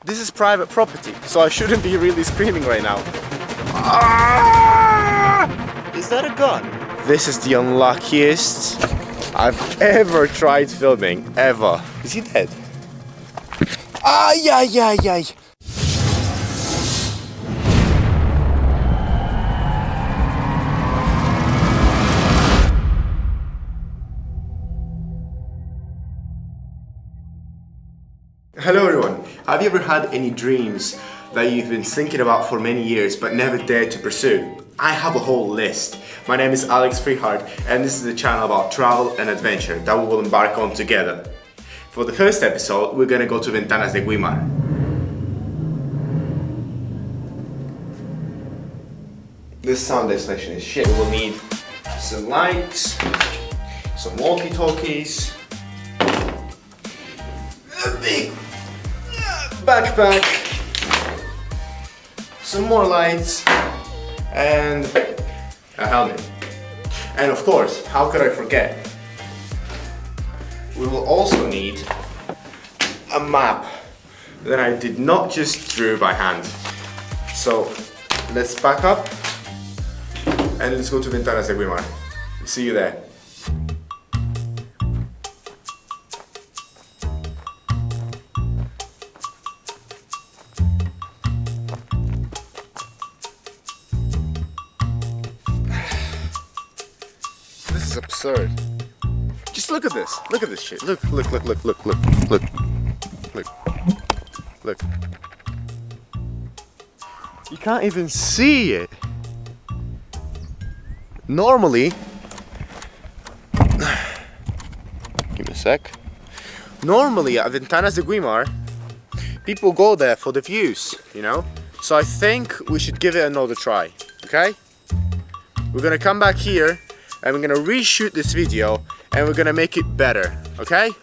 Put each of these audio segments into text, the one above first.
this is private property, so I shouldn't be really screaming right now. Ah! Is that a gun? This is the unluckiest I've ever tried filming, ever. Is he dead? Ay, ay, ay, ay. Hello everyone. Have you ever had any dreams that you've been thinking about for many years but never dared to pursue? I have a whole list. My name is Alex Freehard and this is a channel about travel and adventure that we will embark on together. For the first episode, we're gonna go to Ventanas de Guimar. This sound installation is shit. We'll need some lights, some walkie-talkies, a big backpack, some more lights, and a helmet. And of course, how could I forget? We will also need a map that I did not just draw by hand. So let's pack up and let's go to Ventanas de Guimar. See you there. This is absurd. Just look at this. Look at this shit. Look. You can't even see it. Normally, give me a sec. Normally at Ventanas de Guimar, people go there for the views, you know? So I think we should give it another try, okay? We're gonna come back here and we're gonna reshoot this video and we're gonna make it better, okay?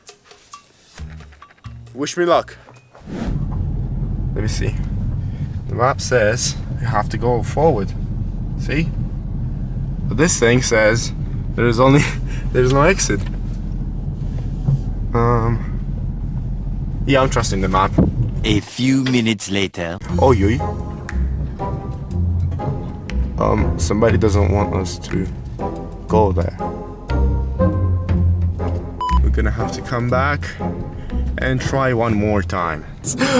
Wish me luck. Let me see. The map says you have to go forward. See? But this thing says there's no exit. Yeah, I'm trusting the map. A few minutes later. Oh, yoy. Somebody doesn't want us to go there. We're gonna have to come back and try one more time.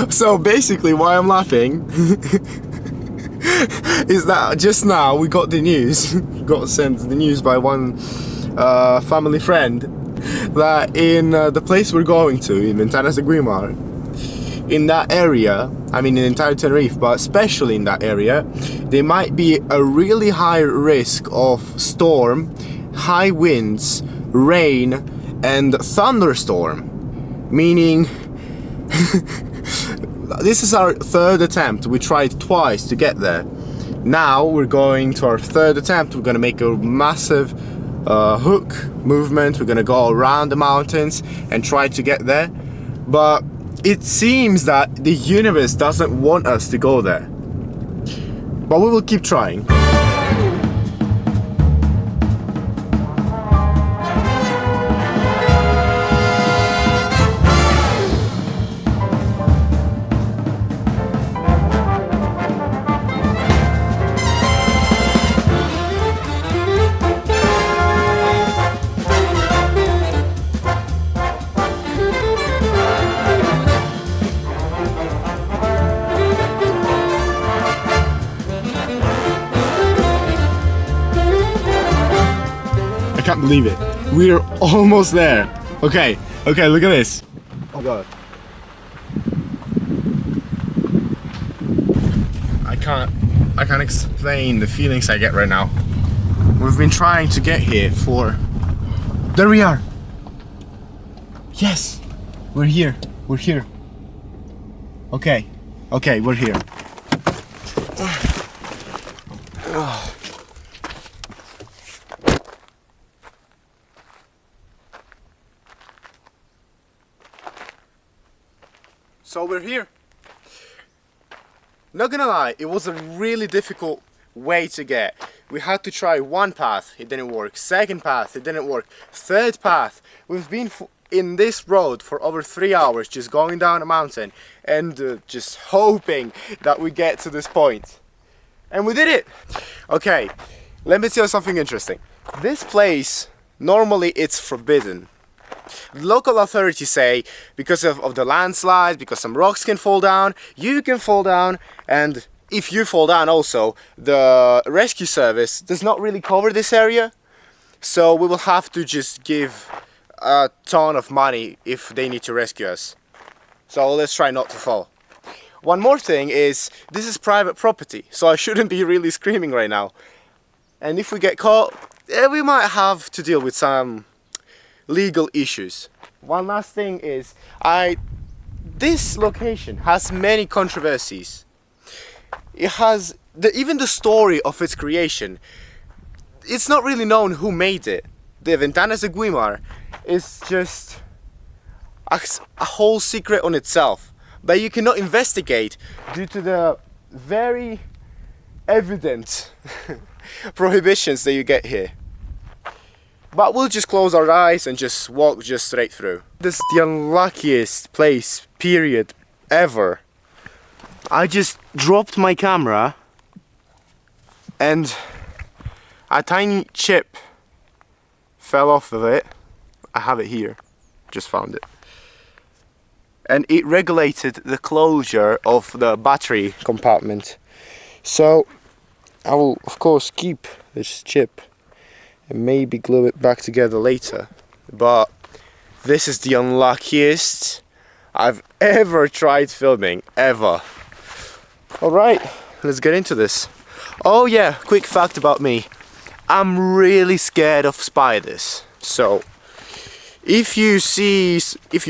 So basically why I'm laughing is that just now we got the news, got sent the news by one family friend that in the place we're going to, in Ventanas de Guimar, in that area, I mean in the entire Tenerife, but especially in that area, there might be a really high risk of storm, high winds, rain and thunderstorm. Meaning this is our third attempt. We tried twice to get there. Now we're going to our third attempt. We're gonna make a massive hook movement. We're gonna go around the mountains and try to get there. But it seems that the universe doesn't want us to go there. But we will keep trying. I can't believe it. We're almost there. Okay, look at this. Oh god. I can't explain the feelings I get right now. We've been trying to get here for... There we are. Yes, we're here. Okay, we're here. So we're here. Not gonna lie, it was a really difficult way to get. We had to try one path, it didn't work. Second path, it didn't work. Third path, we've been in this road for over 3 hours, just going down a mountain and just hoping that we get to this point. And we did it! Okay, let me tell you something interesting. This place, normally it's forbidden. Local authorities say because of the landslide, because some rocks can fall down, you can fall down, and if you fall down also, the rescue service does not really cover this area. So we will have to just give a ton of money if they need to rescue us. So let's try not to fall. One more thing is, this is private property, so I shouldn't be really screaming right now. And if we get caught, we might have to deal with some legal issues. One last thing is, this location has many controversies. It has even the story of its creation. It's not really known who made it. The Ventanas de Guimar is just a whole secret on itself that you cannot investigate due to the very evident prohibitions that you get here. But we'll just close our eyes and just walk just straight through. This is the unluckiest place, period, ever. I just dropped my camera and a tiny chip fell off of it. I have it here, just found it. And it regulated the closure of the battery compartment. So I will of course keep this chip and maybe glue it back together later. But this is the unluckiest I've ever tried filming, ever. Alright, let's get into this. Oh yeah, quick fact about me. I'm really scared of spiders. So if you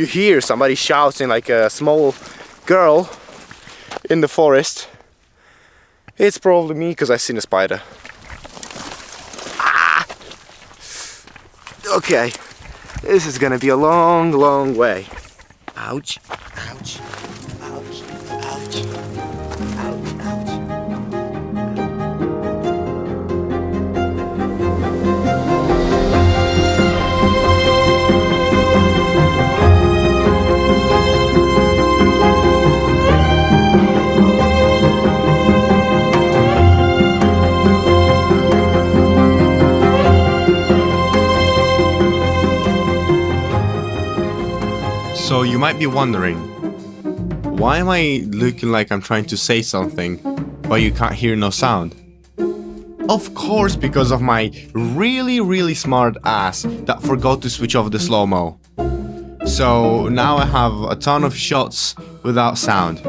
hear somebody shouting like a small girl in the forest, it's probably me because I've seen a spider. Ah! Okay, this is gonna be a long, long way. Ouch, ouch, ouch, ouch, ouch, ouch. So you might be wondering, why am I looking like I'm trying to say something, but you can't hear no sound? Of course, because of my really smart ass that forgot to switch off the slow-mo. So now I have a ton of shots without sound.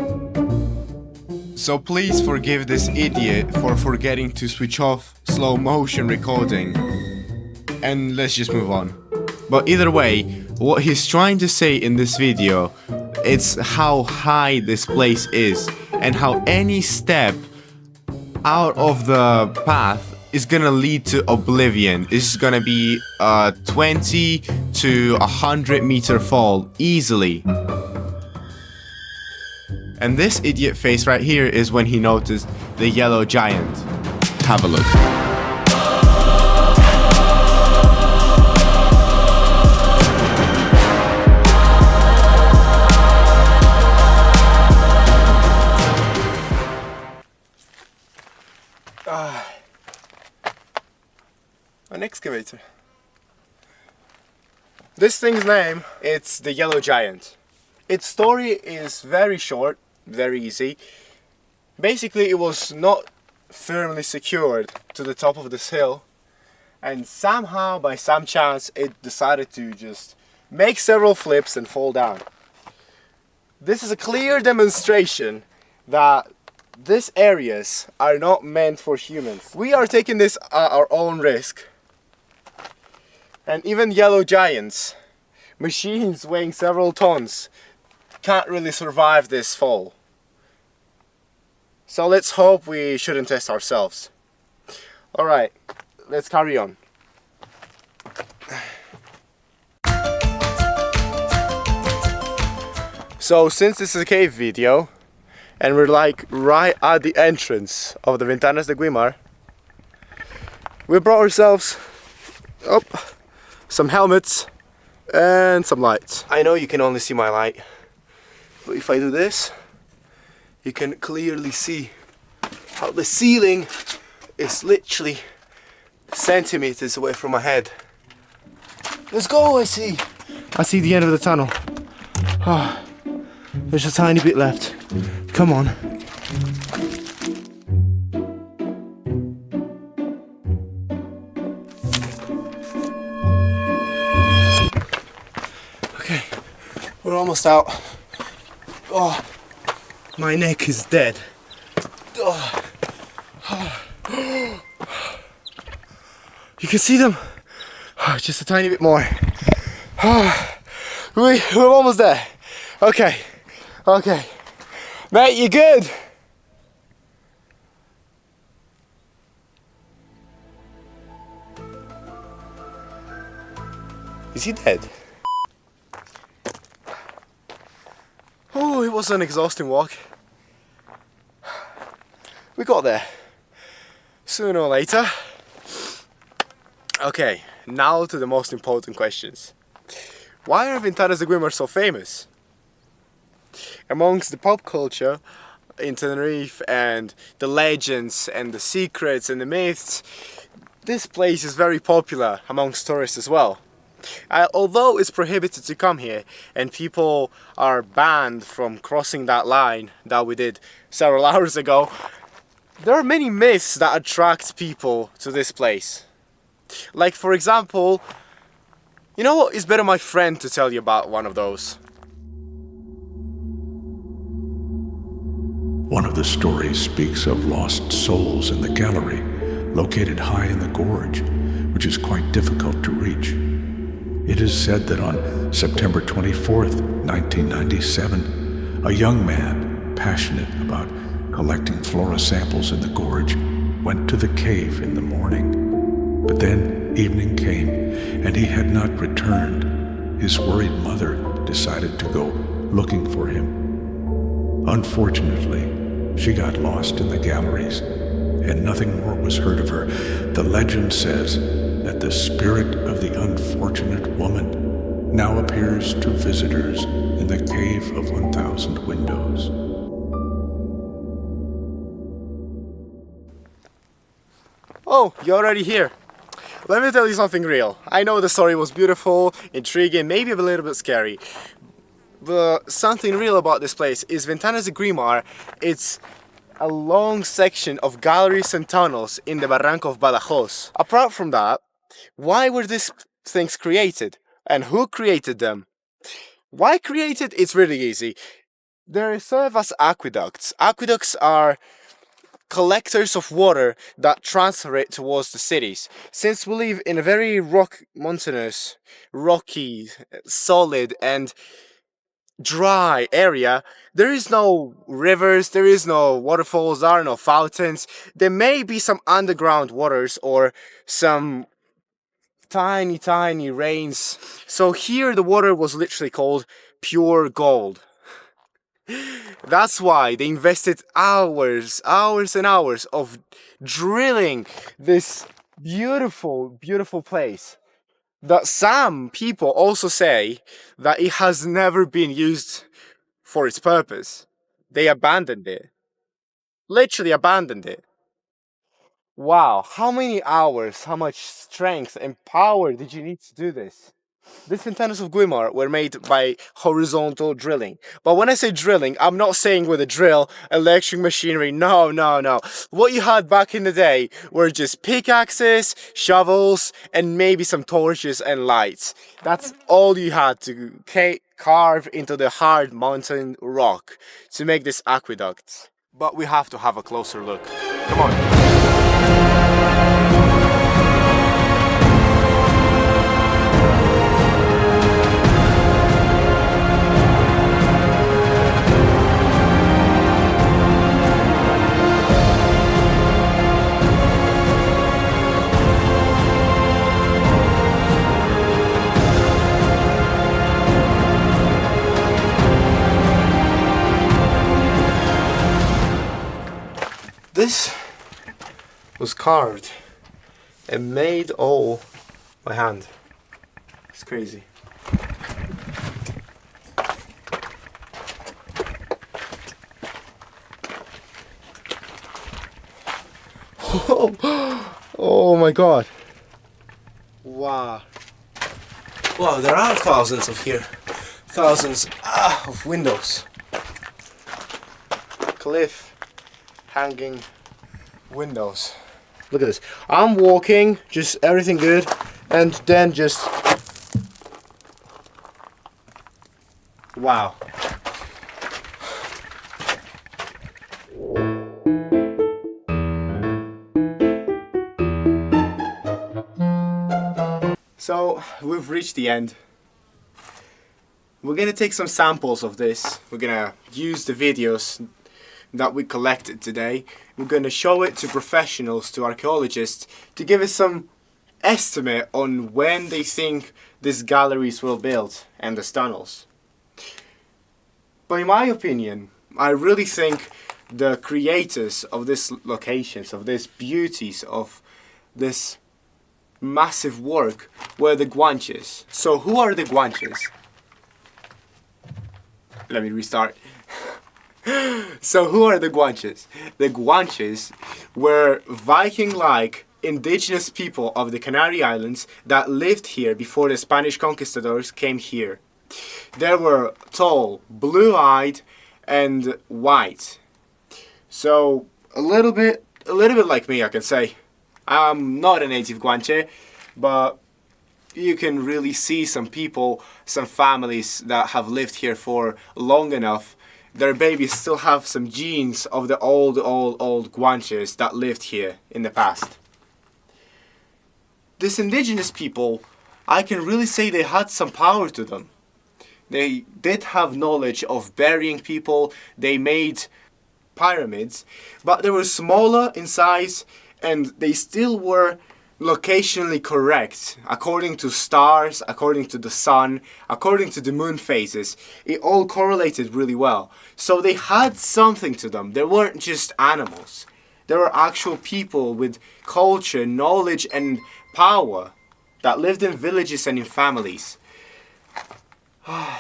So please forgive this idiot for forgetting to switch off slow motion recording. And let's just move on. But either way, what he's trying to say in this video, it's how high this place is and how any step out of the path is gonna lead to oblivion. It's gonna be a 20 to 100 meter fall easily. And this idiot face right here is when he noticed the yellow giant. Have a look. An excavator. This thing's name, it's the yellow giant. Its story is very short, very easy. Basically, it was not firmly secured to the top of this hill, and somehow, by some chance, it decided to just make several flips and fall down. This is a clear demonstration that these areas are not meant for humans. We are taking this at our own risk. And even yellow giants, machines weighing several tons, can't really survive this fall. So let's hope we shouldn't test ourselves. Alright, let's carry on. So since this is a cave video, and we're like right at the entrance of the Ventanas de Guimar, we brought ourselves some helmets, and some lights. I know you can only see my light, but if I do this, you can clearly see how the ceiling is literally centimeters away from my head. Let's go, I see the end of the tunnel. Ah, there's a tiny bit left. Come on. Okay, we're almost out. Oh, my neck is dead. Oh. You can see them. Oh, just a tiny bit more. Oh, we're almost there. Okay, mate, you good? Is he dead? Oh, it was an exhausting walk. We got there. Sooner or later. Okay, now to the most important questions. Why are Ventanas de Guimar so famous? Amongst the pop culture in Tenerife and the legends and the secrets and the myths, this place is very popular amongst tourists as well. Although it's prohibited to come here and people are banned from crossing that line that we did several hours ago, there are many myths that attract people to this place. Like, for example, you know what? It's better my friend to tell you about one of those. One of the stories speaks of lost souls in the gallery, located high in the gorge, which is quite difficult to reach. It is said that on September 24th, 1997, a young man, passionate about collecting flora samples in the gorge, went to the cave in the morning. But then evening came, and he had not returned. His worried mother decided to go looking for him. Unfortunately, she got lost in the galleries, and nothing more was heard of her. The legend says that the spirit of the unfortunate woman now appears to visitors in the Cave of 1,000 Windows. Oh, you're already here. Let me tell you something real. I know the story was beautiful, intriguing, maybe a little bit scary. But something real about this place is Ventanas de Guimar. It's a long section of galleries and tunnels in the Barranco of Badajoz. Apart from that, why were these things created? And who created them? Why created? It's really easy. They serve as aqueducts. Aqueducts are collectors of water that transfer it towards the cities. Since we live in a very mountainous, rocky, solid and dry area, there is no rivers, there is no waterfalls, there are no fountains. There may be some underground waters or some tiny rains. So here the water was literally called pure gold. That's why they invested hours and hours of drilling this beautiful place. That some people also say that it has never been used for its purpose. They abandoned it. Literally abandoned it. Wow, how many hours, how much strength and power did you need to do this? These Ventanas of Guimar were made by horizontal drilling. But when I say drilling, I'm not saying with a drill, electric machinery, no. What you had back in the day were just pickaxes, shovels, and maybe some torches and lights. That's all you had to carve into the hard mountain rock to make this aqueduct. But we have to have a closer look. Come on. This was carved and made all by hand. It's crazy. Oh my god. Wow. Wow, there are thousands of here. Thousands of windows. Cliff hanging windows. Look at this. I'm walking, just everything good, and then just wow. So we've reached the end. We're gonna take some samples of this. We're gonna use the videos that we collected today. We're gonna show it to professionals, to archaeologists, to give us some estimate on when they think these galleries were built and these tunnels. But in my opinion, I really think the creators of these locations, of these beauties, of this massive work were the Guanches. So who are the Guanches? Let me restart. So who are the Guanches? The Guanches were Viking-like indigenous people of the Canary Islands that lived here before the Spanish conquistadors came here. They were tall, blue-eyed, and white. So a little bit like me, I can say. I'm not a native Guanche, but you can really see some people, some families that have lived here for long enough. Their babies still have some genes of the old Guanches that lived here in the past. These indigenous people, I can really say they had some power to them. They did have knowledge of burying people. They made pyramids, but they were smaller in size, and they still were locationally correct according to stars, according to the sun, according to the moon phases. It all correlated really well. So they had something to them. They weren't just animals. They were actual people with culture, knowledge, and power that lived in villages and in families.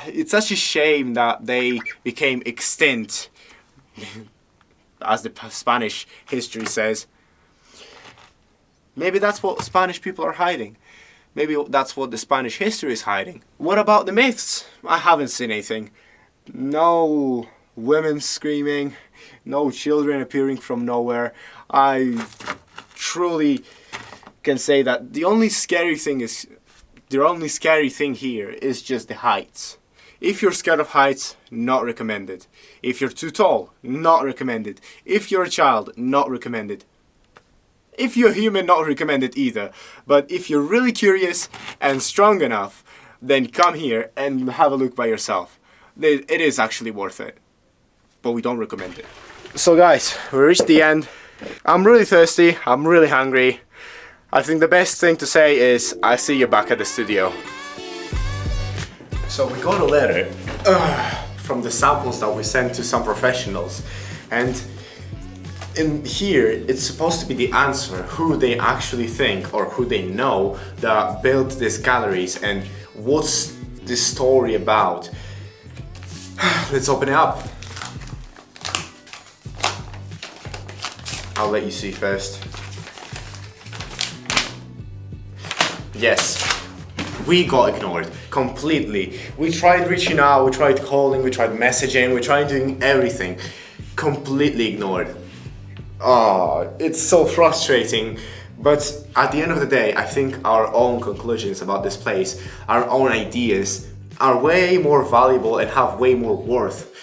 It's such a shame that they became extinct, as the Spanish history says. Maybe that's what Spanish people are hiding. Maybe that's what the Spanish history is hiding. What about the myths? I haven't seen anything. No women screaming, no children appearing from nowhere. I truly can say that the only scary thing here is just the heights. If you're scared of heights, not recommended. If you're too tall, not recommended. If you're a child, not recommended. If you're human, not recommended either. But if you're really curious and strong enough, then come here and have a look by yourself. It is actually worth it. But we don't recommend it. So guys, we reached the end. I'm really thirsty. I'm really hungry. I think the best thing to say is I see you back at the studio. So we got a letter from the samples that we sent to some professionals, and in here it's supposed to be the answer, who they actually think or who they know that built these galleries and what's this story about. Let's open it up. I'll let you see first. Yes, we got ignored completely. We tried reaching out, we tried calling, we tried messaging, we tried doing everything. Completely ignored. Oh, it's so frustrating. But at the end of the day, I think our own conclusions about this place, our own ideas, are way more valuable and have way more worth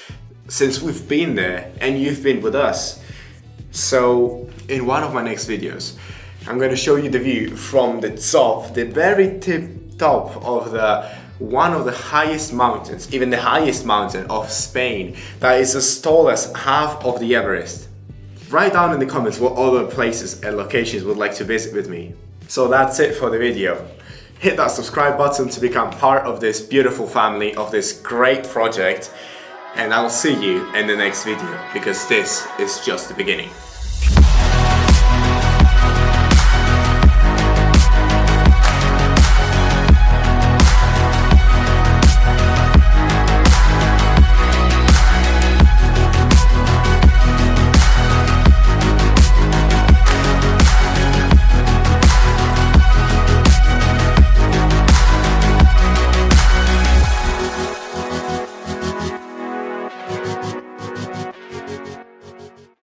since we've been there and you've been with us. So in one of my next videos, I'm going to show you the view from the top, the very top of one of the highest mountains, even the highest mountain of Spain, that is as tall as half of the Everest. Write down in the comments what other places and locations would like to visit with me. So that's it for the video. Hit that subscribe button to become part of this beautiful family, of this great project, and I'll see you in the next video, because this is just the beginning.